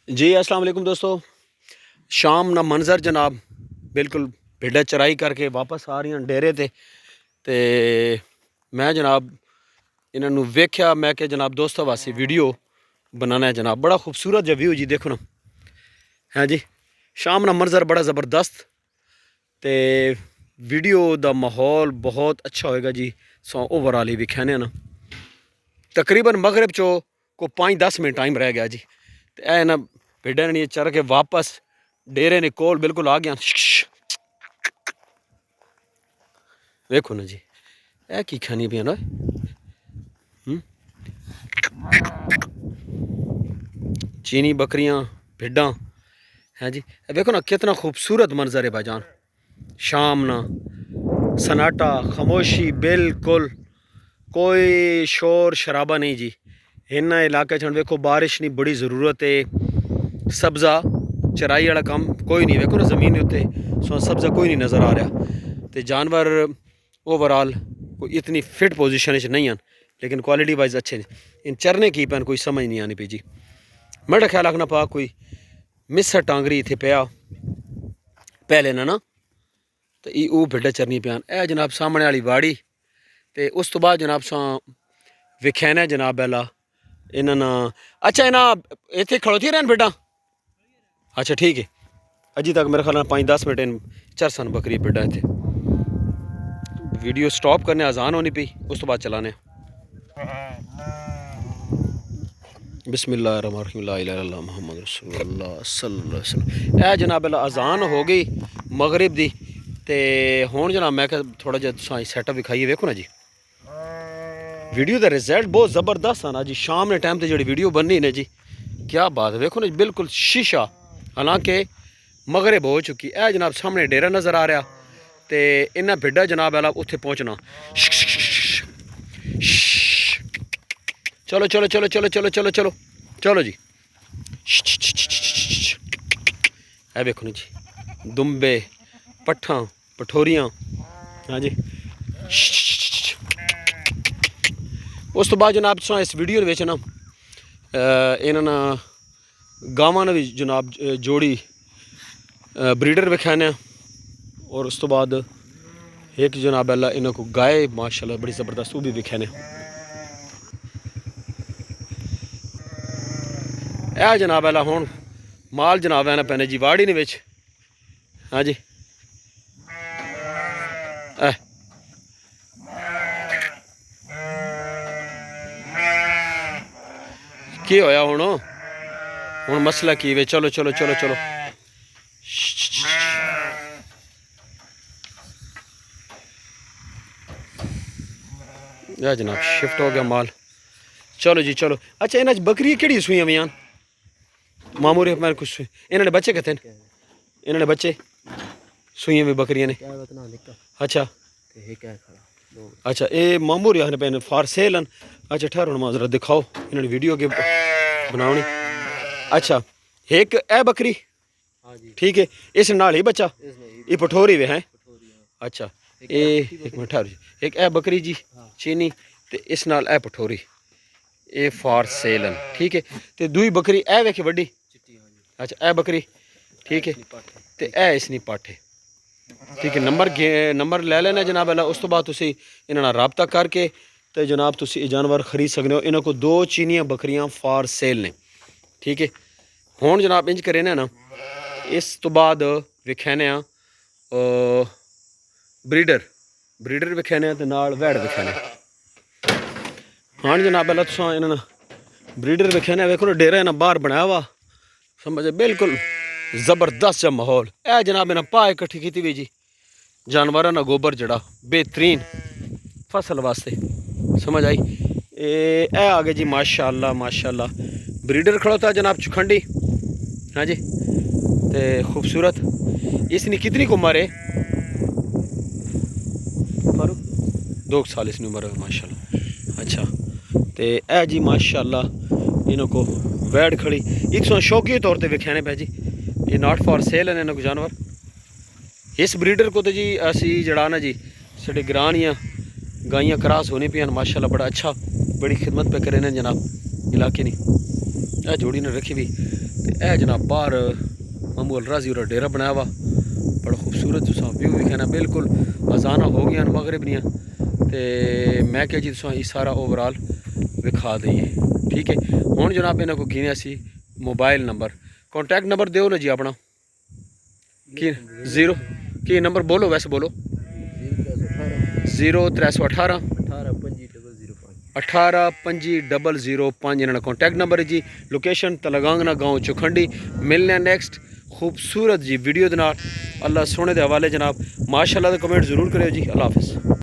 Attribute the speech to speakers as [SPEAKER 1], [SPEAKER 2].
[SPEAKER 1] जी अस्सलाम वालेकुम दोस्तों। शाम ना मंजर जनाब बिल्कुल भिड्डां चराई करके वापस आ रही डेरे ते मैं जनाब इन्हों वेख्या। मैं क्या जनाब दोस्तों वास्ते वीडियो बनाना है जनाब। बड़ा खूबसूरत जहा व्यू जी, देखो ना है जी। शाम ना मंजर बड़ा ज़बरदस्त ते वीडियो दा माहौल बहुत अच्छा होएगा जी। सो ओवरऑल ही विखाने ना तकरीबन मगरब चो को 5-10 मिनट टाइम रह गया जी। ते ऐ ना भिड्डां ने चर के वापस डेरे ने कोल बिल्कुल आ गया। वेखो ना जी, ऐ की खानी पिया ना चीनी बकरियां भिड्डां हैं जी। देखो ना कितना खूबसूरत मंजर है भाईजान। शाम ना सन्नाटा, खामोशी, बिल्कुल कोई शोर शराबा नहीं जी। इन्ना इलाके च वेखो बारिश की बड़ी ज़रूरत है। सब्ज़ा चराई वाला काम कोई नहीं। वेखो ना ज़मीन उत्ते सब्ज़ा कोई नहीं नज़र आ रहा। तो जानवर ओवरऑल कोई इतनी फिट पोजिशन नहीं हैं, लेकिन क्वालिटी वाइज अच्छे ने। इन चरने की पैन कोई समझ नहीं आनी पी जी। मेरा ख्याल आखना पा कोई मिस्सा टांगरी इतने पिया पहले ना तो वो भिड्डां चरनी पैन। ए जनाब सामने वाली वाड़ी तो उस तो बाद जनाब सा विखैना जनाब पहला इन्होंने। अच्छा इन्हें इतने खड़ोती रहन भिड्डां? अच्छा ठीक है। अजी तक मेरे ख्याल 5-10 मिनट इन चरसन बकरी भिड्डां इतने। वीडियो स्टॉप करने आसान होनी पी, उस तो बाद चलाने। बिस्मिल्लाहिर्रहमानिर्रहीम ला इलाहा इल्लल्लाह मुहम्मद रसूलुल्लाह सल्लल्लाहु अलैहि वसल्लम। ए जनाब अजान हो गई मगरिब दी ते हुण जनाब मैं थोड़ा जिहा सैटअप विखाइए। वेखो ना जी, वीडियो का रिजल्ट बहुत ज़बरदस्त है ना जी। शाम के टाइम से जी वीडियो बननी ने जी, क्या बात है। वेखो ना बिल्कुल शीशा, हालांकि मगरिब हो चुकी। है जनाब सामने डेरा नज़र आ रहा तो इन्हें भिड्डा जनाब वाला उत्थे पहुँचना। चलो चलो चलो चलो चलो चलो चलो चलो जी। है वेखो ना जी, दुम्बे पट्ठा पठोरियाँ। हाँ जी। उस तो बाद जनाब तुसां इस वीडियो में ना इन्होंने गावां ने भी जनाब जोड़ी ब्रीडर विखाने। और उस तो बाद एक जनाब अल्लाह इन्हों को गाय माशाल्लाह बड़ी ज़बरदस्त वो भी विखाने। ए जनाब अल्लाह हुण माल जनाब है ना पैने जी वाड़ी ने विच। हाँ जी। की होया हुण मसला की वे? चलो चलो चलो चलो। या जनाब शिफ्ट हो गया माल। चलो जी चलो। अच्छा इन्हें बकरी केड़ी सूइयां भी मामूरी मैं कुछ इन्होंने बच्चे कितने? इन्होंने बच्चे सूइयां भी बकरियां ने। अच्छा अच्छा ये मामूरी आखने पैन फार सेल। अच्छा ठहरो मैं जरा दिखाओ इन्होंने वीडियो के बनावनी। अच्छा एक ए बकरी ठीक है, इस नाल ही बच्चा ये पठोरी वे हैं। अच्छा ये एक मिनट ठहरो जी। एक ए बकरी जी चीनी तो इस नाल ए पठोरी ये फॉर सेलन ठीक है। तो दूई बकरी ए वेखी वड्डी। अच्छा ए बकरी ठीक है तो ए इसनी पाठे ठीक है। नंबर ले लेना जनाब अल्लाह। उस तो बाद तुसी इन्हां राबता करके तो जनाब तुसी जानवर खरीद सकते हो। इन्हों को 2 चीनियाँ बकरियां फॉर सेल ने ठीक है। हुण जनाब इंज करे ना इस तो बाद विखाने ब्रीडर विखाने तो नाल वैड़ विखाने। हाँ जनाब अल्लाह तुसां इन्होंने ब्रीडर विखाने। वेखो ना डेरा इन्हें बाहर बनाया हुआ समझे बिल्कुल ज़बरदस्त जहा माहौल। ए जनाब इन्हें पा इकट्ठी की हुई जी। जानवर ना गोबर जड़ा बेहतरीन फसल वास्ते समझ आई। ए आ गए जी माशाल्लाह माशाल्लाह। ब्रीडर खड़ोता जनाब चुखंडी। हाँ जी तो खूबसूरत। इसनी कितनी उम्र है? 2 साल इसकी उम्र है माशाल्लाह। अच्छा तो ए जी माशाल्लाह इन्हों को वैड खड़ी एक सौ शौकी तौर पर विखाने पे जी। ये नॉट फॉर सेल है इन्हों को जानवर। इस ब्रीडर को तो जी असी जड़ा ना जी साढ़े ग्रां गाइयाँ क्रॉस होनी पियान माशाल्लाह। बड़ा अच्छा बड़ी खिदमत पे करे ने जनाब इलाके नहीं। जोड़ी ने रखी भी तो ए जनाब बाहर मामू अल राजी और डेरा बनाया हुआ बड़ा खूबसूरत तुसा व्यू भी कहना बिल्कुल अजाना हो गया मगरब दियां ते मैं क्या जी तुसा सारा ओवरऑल विखा दईए। ठीक है हुण जनाब इन्हां को गिने सी मोबाइल नंबर कॉन्टैक्ट नंबर दो ना जी अपना कि 0 कि नंबर बोलो वैसे बोलो 0318 185005 इन्होंने कॉन्टैक्ट नंबर है जी। लोकेशन तलगांगना गाँव चुखंडी। मिलने नेक्स्ट खूबसूरत जी वीडियो दे नाल। अल्लाह सोने के हवाले जनाब माशाअल्लाह तो कमेंट जरूर करो जी। अल्लाह हाफिज़।